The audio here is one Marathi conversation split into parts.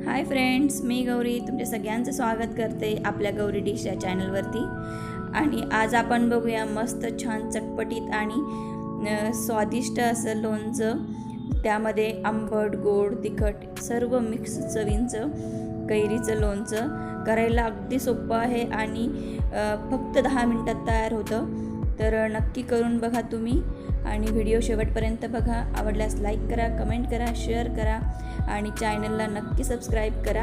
हाय फ्रेंड्स, मी गौरी तुमच्या सगळ्यांचं स्वागत करते आपल्या गौरी डिश या चॅनलवरती। आणि आज आपण बघूया मस्त छान चटपटीत आणि स्वादिष्ट असं लोणचं, त्यामध्ये आंबट गोड तिखट सर्व मिक्स चवींचं कैरीचं लोणचं करायला अगदी सोपं आहे आणि फक्त 10 मिनिटात तयार होतं। तर नक्की करून बघा तुम्ही आणि व्हिडिओ शेवटपर्यंत बघा। आवडल्यास लाईक करा, कमेंट करा, शेअर करा आणि चॅनलला नक्की सबस्क्राईब करा।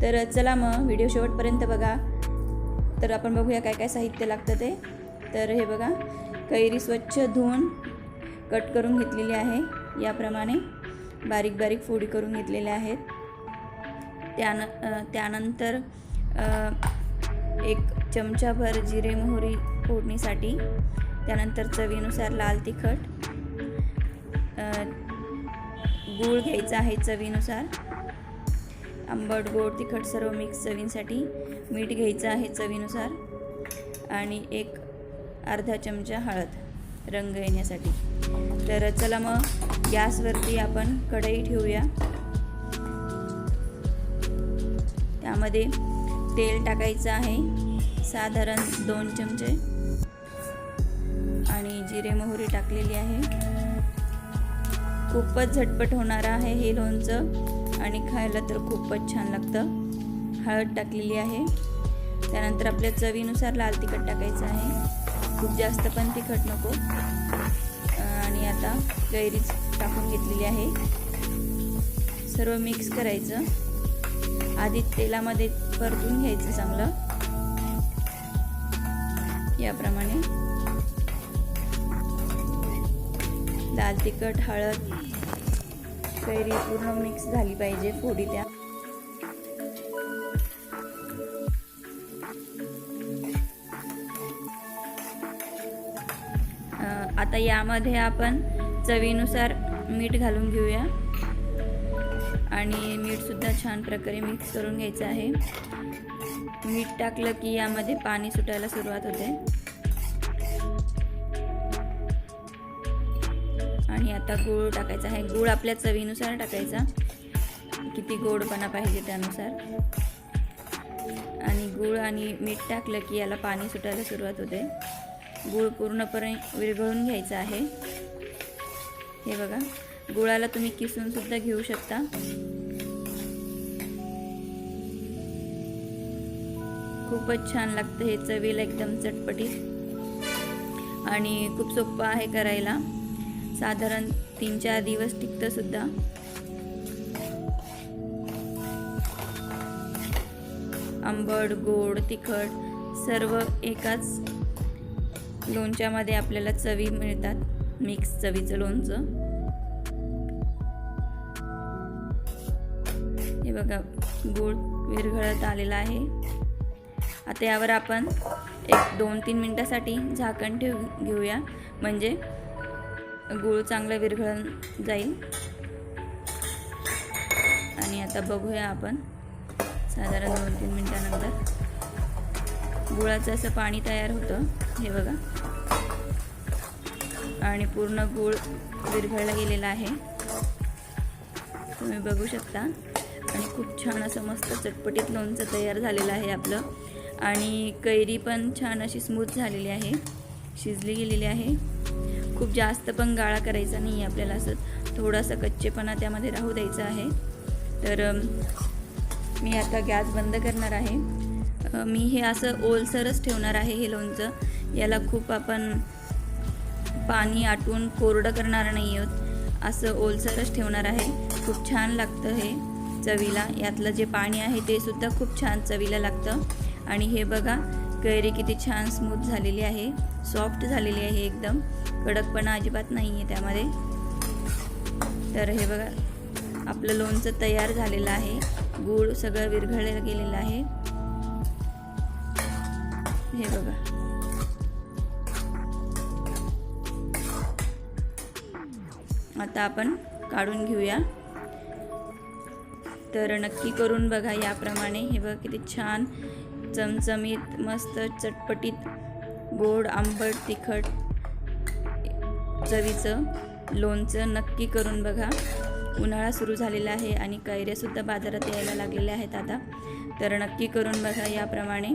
तर चला मग व्हिडिओ शेवटपर्यंत बघा। तर आपण बघूया काय काय साहित्य लागतं ते। तर हे बघा, कैरी स्वच्छ धुवून कट करून घेतलेली आहे, याप्रमाणे बारीक बारीक फोडी करून घेतलेल्या आहेत। त्यानंतर 1 चमचाभर जिरे मोहरी फोडणीसाठी, त्यानंतर चवीनुसार लाल तिखट, गूळ घ्यायचा आहे चवीनुसार, आंबट गोड तिखट सर्व मिक्स चवीसाठी, मीठ घ्यायचं आहे चवीनुसार आणि अर्धा चमचा हळद रंग येण्यासाठी। तर चला मग गॅसवरती आपण कढई ठेवूया। त्यामध्ये तेल टाकायचं आहे साधारण 2 चमचे आणि जिरे मोहरी टाकलेली आहे। खूपच झटपट होणार आहे हे लोणचं आणि खायला तर खूपच छान लागतं। हळद टाकलेली आहे, त्यानंतर आपल्या चवीनुसार लाल तिखट टाकायचं आहे, खूप जास्त पण तिखट नको। आणि आता कैरी टाकून घेतलेली आहे, सर्व मिक्स करायचं। आधी तेलामध्ये परतून घ्यायचं चांगलं, याप्रमाणे लाल तिखट हळद कैरी पूर्ण मिक्स झाली पाहिजे फोडी त्या। आता यामध्ये आपण चवीनुसार मीठ घालून घेऊया आणि मीठ सुद्धा छान प्रकारे मिक्स करून घ्यायचं आहे। मीठ टाकलं की यामध्ये पाणी सुटायला सुरुवात होते। आणि आता गूळ टाकायचा आहे, गूळ आपल्या चवीनुसार टाकायचा, किती गोडपणा पाहिजे त्यानुसार। आणि गूळ आणि मीठ टाकलं की याला पाणी सुटायला सुरुवात होते। गूळ पूर्णपणे विरघळून घ्यायचा आहे। हे बघा, गुळाला तुम्ही किसून सुद्धा घेऊ शकता। खूपच छान लागतं हे, चवीला एकदम चटपटीत आणि खूप सोपं आहे करायला। साधारण 3-4 दिवस टिकतं सुद्धा। आंबट गोड तिखट सर्व एकाच लोणच्यामध्ये आपल्याला चवी मिळतात, मिक्स चवीचं लोणचं। हे बघा, गूळ विरघळत आलेला आहे। आता यावर आपण 1-2-3 मिनिटासाठी झाकण घेऊया, म्हणजे गूळ चांगलं विरघळून जाईल। आणि आता बघूया आपण साधारण 2-3 मिनिटानंतर गुळाचं असं पाणी तयार होतं, हे बघा, आणि पूर्ण गूळ विरघळला गेलेला आहे, तुम्ही बघू शकता। आणि खूप छान असं मस्त चटपटीत लोणचं तयार झालेलं आहे आपलं। आणि कैरी पण छान अशी स्मूथ झालेली आहे, शिजली गेलेली आहे। खूप जास्त पण गाळा करायचा नाही आहे आपल्याला, असं थोडासा कच्चेपणा त्यामध्ये राहू द्यायचा आहे। तर मी आता गॅस बंद करणार आहे। मी हे असं ओलसरच ठेवणार आहे हे लोणचं, याला खूप आपण पाणी आटवून कोरडं करणार नाही आहोत, असं ओलसरच ठेवणार आहे। खूप छान लागतं हे चवीला, यातलं जे पाणी आहे ते सुद्धा खूप छान चवीला लागतं। आणि हे बघा, कैरी किती छान स्मूथ झालेली आहे, सॉफ्ट झालेली आहे एकदम, कडकपणा अजिबात नाही आहे त्यामध्ये। तर हे बघा, आपलं लोणचं तयार झालेलं आहे, गूळ सगळं विरघळलं गेलेलं आहे, हे बघा। आता आपण काढून घेऊया। तर नक्की करून बघा याप्रमाणे। हे बघा किती छान चमचमीत मस्त चटपटीत गोड आंबट तिखट चवीचं लोणचं नक्की करून बघा उन्हाळा सुरू झालेला आहे आणि कैऱ्यासुद्धा बाजारात यायला लागलेल्या आहेत आता. तर नक्की करून बघा याप्रमाणे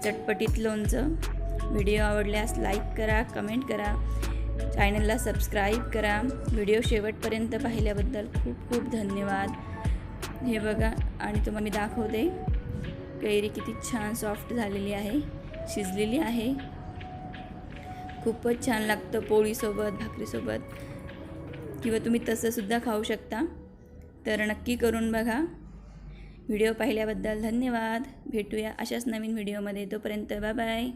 चटपटीत लोणचं. व्हिडिओ आवडल्यास लाईक करा, कमेंट करा, चॅनलला सबस्क्राईब करा. व्हिडिओ शेवटपर्यंत पाहिल्याबद्दल खूप खूप धन्यवाद. हे बघा आणि तुम्हाला मी दाखवते कैरी किती छान सॉफ्ट झालेली आहे, शिजलेली आहे. खूपच छान लागतं पोळीसोबत, भाकरीसोबत किंवा तुम्ही तसंसुद्धा खाऊ शकता. तर नक्की करून बघा. व्हिडिओ पाहिल्याबद्दल धन्यवाद. भेटूया अशाच नवीन व्हिडिओमध्ये. तोपर्यंत बाय बाय.